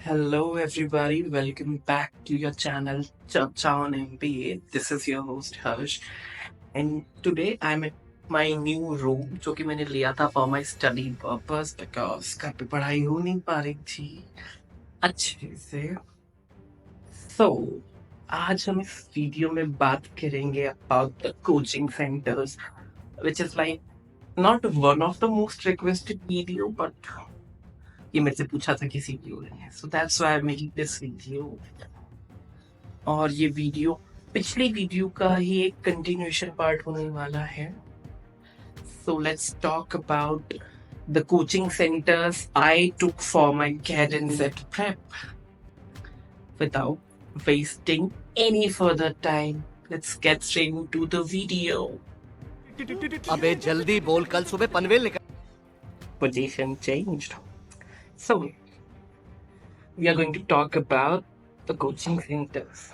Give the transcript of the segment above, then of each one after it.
Hello, everybody. Welcome back to your channel, Chacha on MBA. This is your host Harsh, and today I'm at my new room, जो कि मैंने लिया था for my study purpose because घर पे पढ़ाई हो नहीं पा रही थी अच्छे से. So आज हम इस वीडियो में बात करेंगे about the coaching centers, which is like not one of the most requested video, but ये मेरे से पूछा था किसी वीडियो ने. So that's why I'm making this video. और ये वीडियो पिछली वीडियो का ही एक कंटिन्यूएशन पार्ट होने वाला है. So let's talk about the coaching centers I took for my cadence at prep. Without wasting any further time, let's get straight into the video. अबे जल्दी बोल, कल सुबह पनवेल निकल. Position changed. So we are going to talk about the coaching centers.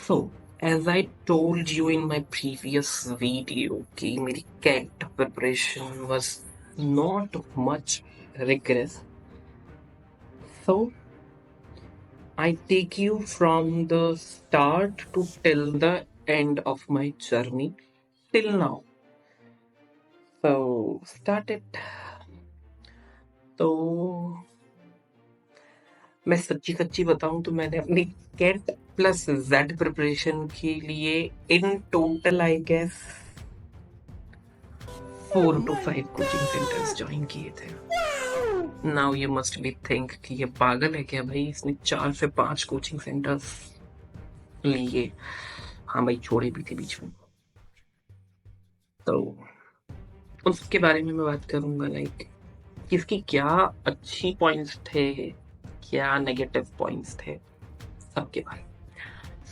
So, as I told you in my previous video, कि मेरी CAT preparation was not much rigorous. So, I take you from the start to till the end of my journey till now. So, start it. तो मैं सच्ची सच्ची बताऊं तो मैंने अपनी कैट प्लस जेड प्रिपरेशन के लिए in total I guess 4 to 5 coaching centres join किए थे. Now you must be think कि ये पागल है क्या भाई, इसने 4 से 5 कोचिंग सेंटर्स लिए. हाँ भाई, छोड़े भी थे बीच में. तो उसके बारे में मैं बात करूंगा, लाइक किसकी क्या अच्छी पॉइंट्स थे, क्या नेगेटिव पॉइंट्स थे, सबके बारे में.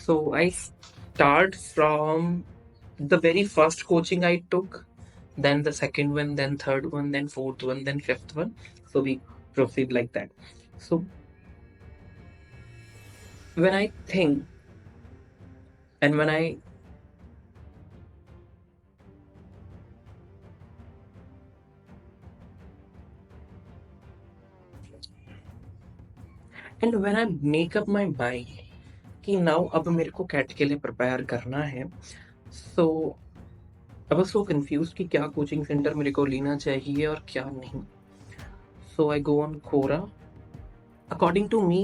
So I start from the very first coaching I took, then the second one, then third one, then fourth one, then fifth one. So we proceed like that. So when I think and when I make up my mind कि now अब मेरे को cat के लिए prepare करना है. So I was so confused कि क्या कोचिंग सेंटर मेरे को लेना चाहिए और क्या नहीं. So I go on Quora. According to me,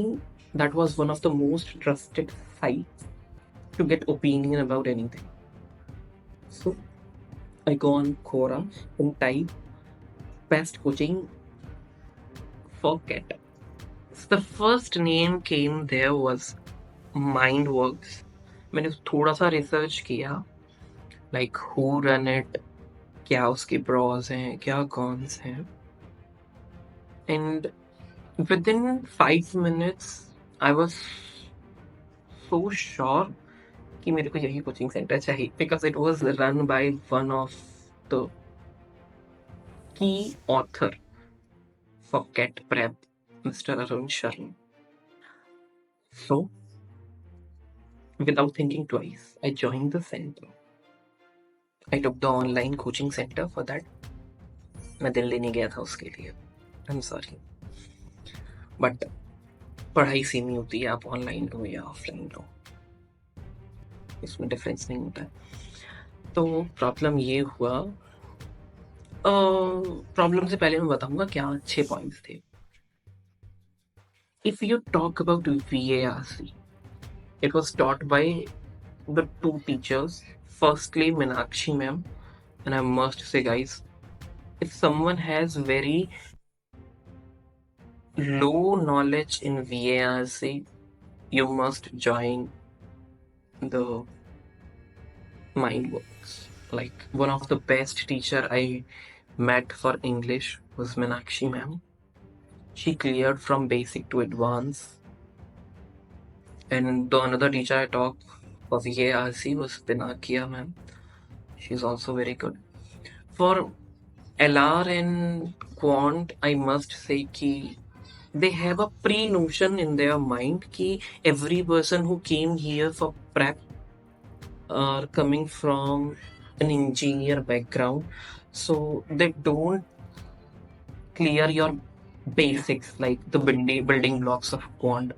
that was one of the most trusted sites to get opinion about anything. So I go on Quora and type best coaching for CAT. So the first name came there was Mindworkz. मैंने थोड़ा सा research किया, like who run it, क्या उसके pros हैं, क्या cons हैं, and within 5 minutes I was so sure कि मेरे को यही कोचिंग सेंटर चाहिए, because it was run by one of the key author for CAT prep, Mr. Arun Sharma. So without thinking twice, I joined the center. I took the online coaching center for that. मैं दिल्ली नहीं गया था उसके लिए, I'm sorry. But पढ़ाई same ही होती है, आप ऑनलाइन लो या ऑफलाइन लो, इसमें डिफरेंस नहीं होता है. तो प्रॉब्लम ये हुआ, प्रॉब्लम से पहले मैं बताऊंगा क्या अच्छे पॉइंट्स थे. If you talk about VARC, it was taught by the two teachers. Firstly, Meenakshi ma'am, and I must say, guys, if someone has very low knowledge in VARC, you must join the Mindworkz. Like, one of the best teacher I met for English was Meenakshi ma'am. She cleared from basic to advanced. And the another teacher I talked for VARC was Pinakia ma'am. She's also very good. For LR and Quant, I must say कि they have a pre-notion in their mind कि every person who came here for prep are coming from an engineer background, so they don't clear your basics, like the building blocks of Quant.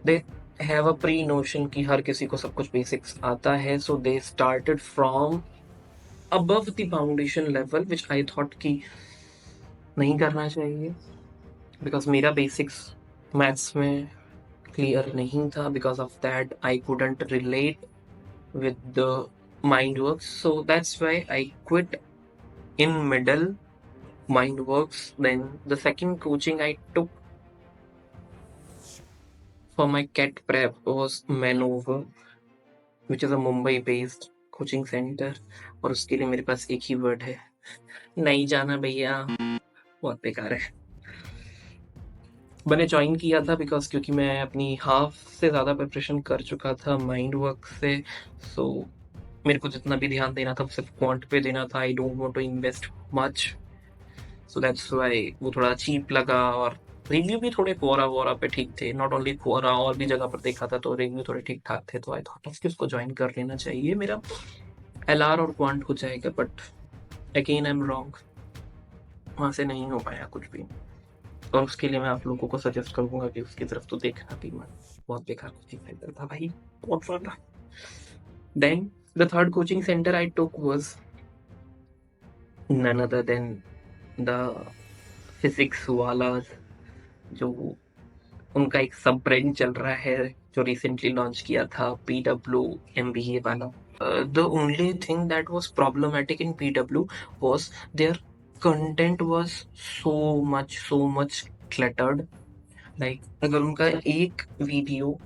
They have a pre-notion कि हर किसी को सब कुछ basics आता है, so they started from above the foundation level, which I thought कि नहीं करना चाहिए, because मेरा basics maths में clear नहीं था. Because of that, I couldn't relate with the Mindworkz, so that's why I quit in middle Mindworkz. Then the second coaching I took for my CAT prep was Manoeuvre, which is a Mumbai based coaching center. और उसके लिए मेरे पास एक ही word है, नहीं जाना भैया, बहुत बेकार है. मैंने ज्वाइन किया था बिकॉज क्योंकि मैं अपनी हाफ से ज़्यादा प्रिपरेशन कर चुका था माइंड वर्क से. सो मेरे को जितना भी ध्यान देना था सिर्फ क्वांट पे देना था. I don't want to invest much, so that's why वो थोड़ा चीप लगा. और रिव्यू भी थोड़े कोरा पे ठीक थे, नॉट ओनली कोरा, और भी जगह पर देखा था तो रिव्यू थोड़े ठीक ठाक थे. तो आई थॉट ऑफ कि उसको ज्वाइन कर लेना चाहिए, मेरा एलआर और क्वांट हो जाएगा. But again I am wrong, वहाँ से नहीं हो पाया कुछ भी. और उसके लिए मैं आप लोगों को सजेस्ट करूंगा कि उसकी तरफ तो देखना भी मत, बहुत बेकार कोचिंग सेंटर था भाई, बहुत ज्यादा. Then the third coaching centre I took was none other than the physics वाला, जो उनका एक सब ब्रांड चल रहा है जो रिसेंटली लॉन्च किया था, PW MBA वाला. The only thing that was problematic in PW was their content was so much cluttered. Like अगर उनका एक वीडियो,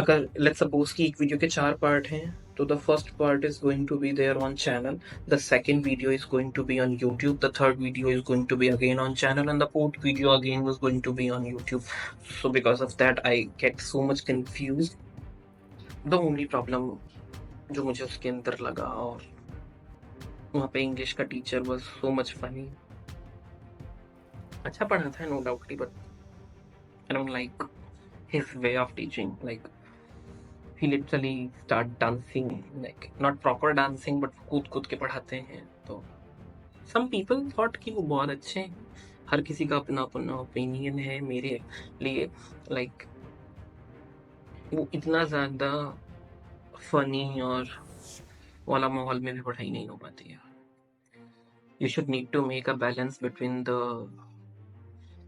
अगर लेट्स सपोज कि एक वीडियो के 4 पार्ट हैं, तो the first part is going to be there on channel, the second video is going to be on YouTube, the third video is going to be again on channel, and the fourth video again was going to be on YouTube. So because of that I get so much confuse. The only problem जो मुझे उसके अंदर लगा, और वहाँ पे English का teacher was so much funny. अच्छा पढ़ा था no doubt, but I don't like his way of teaching. Like he literally start dancing, like not proper dancing but कूद कूद के पढ़ाते हैं. तो some people thought कि वो बहुत अच्छे हैं. हर किसी का अपना अपना ओपिनियन है. मेरे लिए like वो इतना ज़्यादा फनी और वाला माहौल में भी पढ़ाई नहीं हो पाती है. You should need to make a balance between the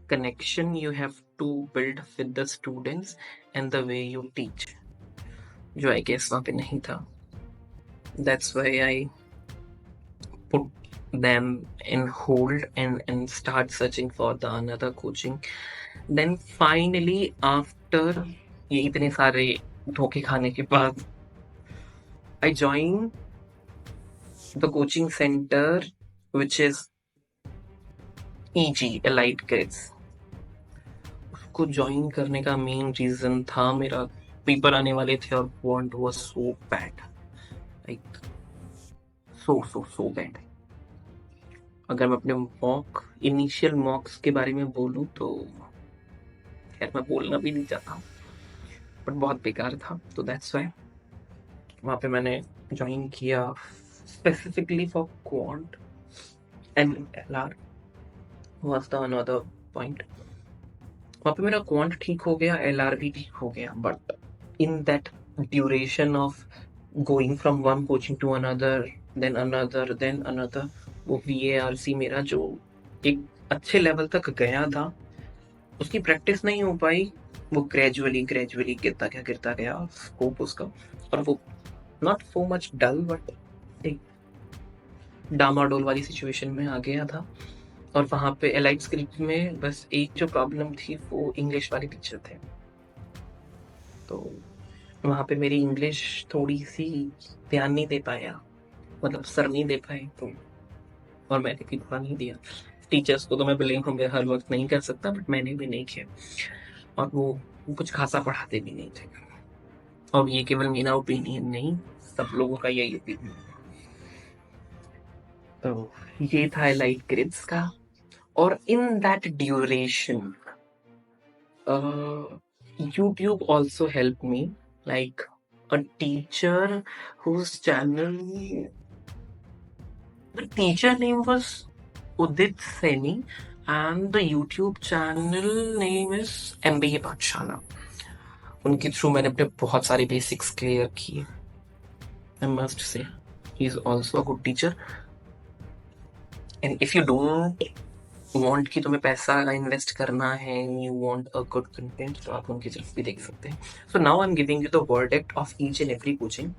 connection you have to build with the students and the way you teach, जो I guess वहाँ पे नहीं था. That's why I put them in hold and start searching for the another coaching. Then finally after ये इतने सारे धोखे खाने के बाद I joined the coaching center which is EG Elite Kids. उसको ज्वाइन करने का मेन रीजन था मेरा पेपर आने वाले थे और quant was so bad, like so bad. अगर मैं अपने इनिशियल मॉक्स के बारे में बोलूं तो खैर मैं बोलना भी नहीं चाहता, बट बहुत बेकार था. तो दैट्स व्हाई वहाँ पे मैंने ज्वाइन किया specifically for quant, and LR was the another point. वहाँ पे मेरा क्वांट ठीक हो गया, एलआर भी ठीक हो गया, but in that duration of going from one coaching to another then another, वो VARC मेरा जो एक अच्छे लेवल तक गया था उसकी प्रैक्टिस नहीं हो पाई. वो ग्रेजुअली गिरता गया स्कोप उसका, और वो not so much dull but एक डामाडोल वाली सिचुएशन में आ गया था. और वहाँ पे एलाइट स्क्रिप्ट में बस एक जो प्रॉब्लम थी वो इंग्लिश वाले टीचर थे. तो वहाँ पे मेरी इंग्लिश थोड़ी सी ध्यान नहीं दे पाया, मतलब सर नहीं दे पाए, तो और मैंने भी थोड़ा नहीं दिया. टीचर्स को तो मैं ब्लेम हर वक्त नहीं कर सकता, बट मैंने भी नहीं किया. और वो कुछ खासा पढ़ाते भी नहीं थे. और ये केवल मेरा ओपिनियन नहीं, सब लोगों का यही ओपिनियन. तो ये था एलाइट ग्रेड्स का. और इन that duration YouTube also helped me, like a teacher whose channel, the teacher name was Udit Saini. and the YouTube channel name is MBA Pathshala. उनके थ्रू मैंने अपने बहुत सारे बेसिक्स क्लियर किए. I must say, he is also a good teacher. And if you don't want कि तुम्हें पैसा invest करना है, you want a good content, तो आप उनकी तरफ भी देख सकते हैं. So now I'm giving you the verdict of each and every coaching,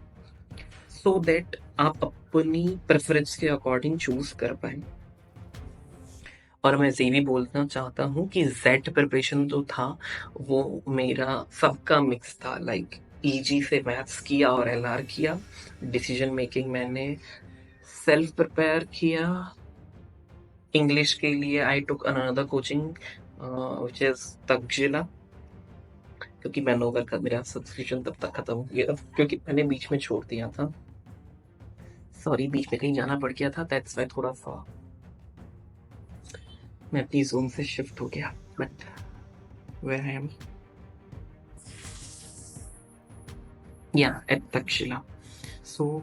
so that आप अपनी प्रेफरेंस के अकॉर्डिंग चूज कर पाए. और मैं ये भी बोलना चाहता हूँ कि जेड प्रिपरेशन जो था वो मेरा सबका मिक्स था. लाइक ईजी से मैथ्स किया और एलआर किया. डिसीजन मेकिंग मैंने सेल्फ प्रिपेयर किया. इंग्लिश के लिए I took another coaching which is Takshashila, क्योंकि मैनोवर का मेरा सब्सक्रिप्शन तब तक खत्म हो गया क्योंकि मैंने बीच में छोड़ दिया था. सॉरी, बीच में कहीं जाना पड़ गया था, दैट्स व्हाई थोड़ा सा मैं अपनी जोन से शिफ्ट हो गया. बट वेयर आई एम, या एट तक्षशिला. सो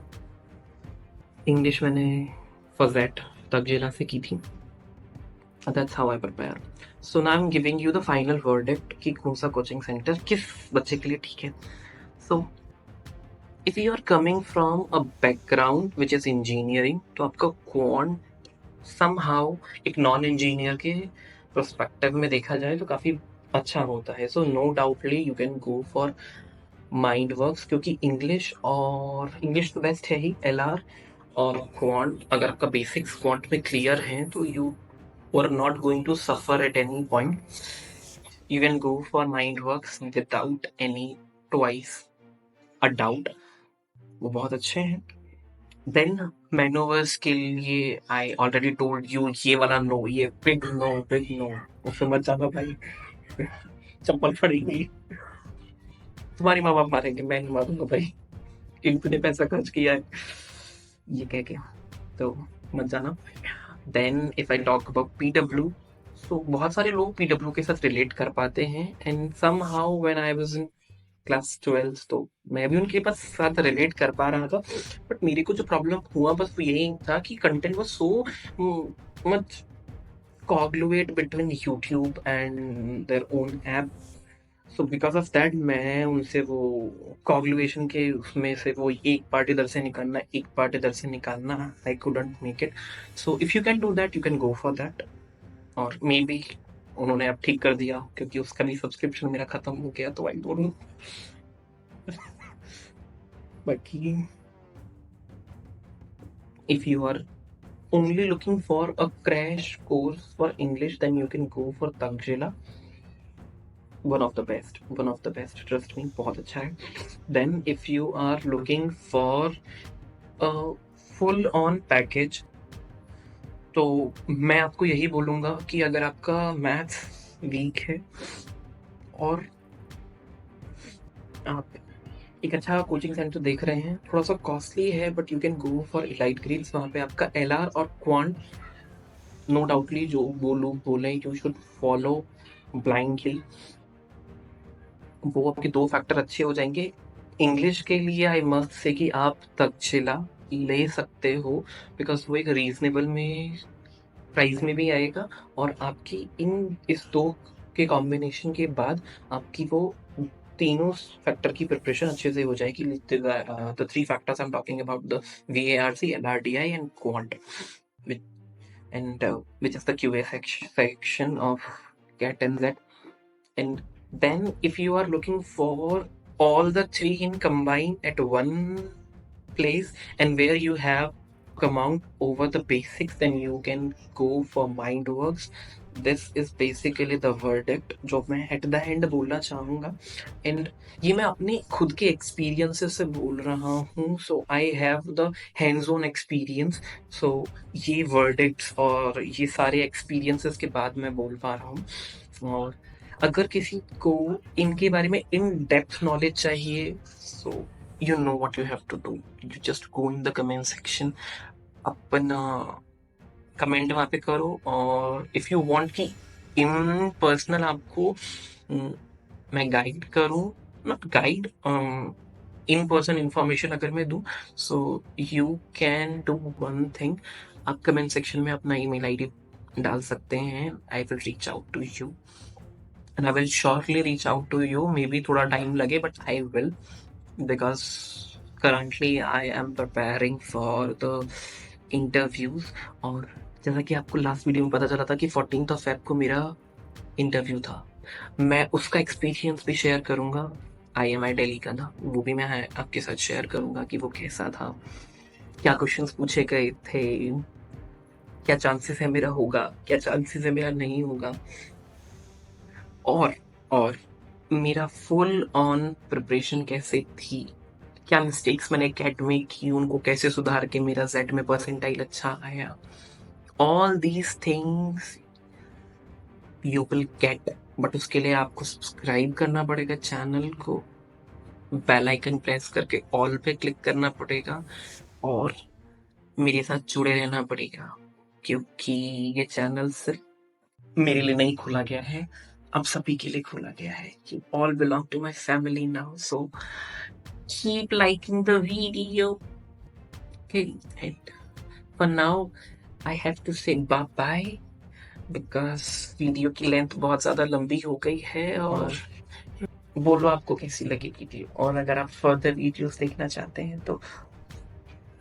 इंग्लिश मैंने फॉर दैट तक्षशिला से की थी. That's how I prepare. So now I'm giving you the final verdict कि कौन सा कोचिंग सेंटर किस बच्चे के लिए ठीक है. So if you are coming from a background which is engineering, तो आपका quant somehow एक नॉन इंजीनियर के पर्सपेक्टिव में देखा जाए तो काफी अच्छा होता है. So no doubtly you can go for Mindworkz, क्योंकि इंग्लिश तो बेस्ट है ही. एलआर और क्वांट, अगर आपका बेसिक्स क्वांट में क्लियर है तो you are not going to suffer at any point. You can go for Mindworkz without any twice a doubt. वो बहुत अच्छे हैं. Then Manoeuvres के लिए I already told you ये वाला नो, ये big no, उससे मत जाना भाई, चप्पल पड़ेगी, तुम्हारी माँ बाप मारेंगे, मैं नहीं मारूंगा भाई, क्योंकि तूने पैसा खर्च किया है, ये कह के, तो मत जाना. Then if I talk about PW, तो बहुत सारे लोग पीडब्ल्यू के साथ रिलेट कर पाते हैं. And somehow when I was in class 12 तो मैं भी उनके पास साथ रिलेट कर पा रहा था. बट मेरे को जो प्रॉब्लम हुआ बस वो यही था कि content was so much congruent between YouTube and their own app. So because of that मैं उनसे वो कॉग्लुएशन के उसमें से वो एक पार्ट इधर से निकालना, एक पार्ट इधर से निकालना, I couldn't make it. So if you can do that, you can go for that. और मे बी उन्होंने अब ठीक कर दिया क्योंकि उसका भी सब्सक्रिप्शन मेरा खत्म हो गया, तो आई डोंट नो. बाकी if you are only looking for a crash course for English, then you can go for Takshzila. One of the best, trust me, बहुत अच्छा है. Then if you are looking for a full on package, तो मैं आपको यही बोलूँगा कि अगर आपका मैथ्स वीक है और आप एक अच्छा कोचिंग सेंटर देख रहे हैं, थोड़ा सा कॉस्टली है but you can go for elite grades. वहाँ पे आपका एलआर और क्वांट नो डाउटली जो वो लोग बोले यू शुड फॉलो ब्लाइंडली, वो आपके दो फैक्टर अच्छे हो जाएंगे. इंग्लिश के लिए आई मस्ट से कि आप तक्षशिला ले सकते हो बिकॉज वो एक रीजनेबल में प्राइस में भी आएगा और आपकी इस दो के कॉम्बिनेशन के बाद आपकी वो तीनों फैक्टर की प्रिपरेशन अच्छे से हो जाएगी. The three factors I am talking about the VARC, LRDI and quant, and which is the QA section of CAT and Z. And then if you are looking for all the three in combined at one place and where you have come out over the basics, then you can go for Mindworkz. This is basically the verdict जो मैं at the end बोलना चाहूँगा. And ये मैं अपने खुद के experiences से बोल रहा हूँ. So I have the hands on experience. So ये वर्डिक्ट्स और ये सारे एक्सपीरियंसेस के बाद मैं बोल पा रहा हूँ. और अगर किसी को इनके बारे में इन डेप्थ नॉलेज चाहिए, so you know what you have to do. You just go in the comment section, अपना कमेंट वहाँ पे करो. और इफ़ यू वांट कि इन पर्सनल आपको मैं गाइड करूँ, not guide, in person information अगर मैं दूँ, so you can do one thing. आप कमेंट सेक्शन में अपना ईमेल आईडी डाल सकते हैं। I will reach out to you and I will surely reach out to you. Maybe थोड़ा टाइम लगे but I will, because currently I am preparing for the interviews। और जैसा कि आपको लास्ट वीडियो में पता चला था कि 14th ऑफ फेब को मेरा इंटरव्यू था, मैं उसका एक्सपीरियंस भी शेयर करूंगा। IMI दिल्ली का ना, वो भी मैं आपके साथ शेयर करूंगा कि वो कैसा था, क्या क्वेश्चंस पूछे गए थे, क्या चांसेस है मेरा होगा, क्या चांसेस है मेरा नहीं होगा, और मेरा फुल ऑन प्रिपरेशन कैसे थी, क्या मिस्टेक्स मैंने कैट में की, उनको कैसे सुधार के मेरा जेड में परसेंटाइल अच्छा आया। All these things you will get, but उसके लिए आपको सब्सक्राइब करना पड़ेगा चैनल को, बेल आइकन प्रेस करके ऑल पे क्लिक करना पड़ेगा और मेरे साथ जुड़े रहना पड़ेगा, क्योंकि ये चैनल सिर्फ मेरे लिए नहीं खोला गया है, अब सभी के लिए खोला गया है। You all belong to my family now, so keep liking the video. Okay, and for now I have to say bye bye because video की लेंथ बहुत ज़्यादा लंबी हो गई है। और बोलो आपको कैसी लगी वीडियो, और अगर आप फर्दर वीडियोस देखना चाहते हैं तो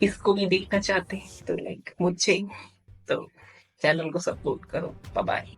इसको भी देखना चाहते हैं तो लाइक मुझे तो चैनल को सपोर्ट करो। Bye bye.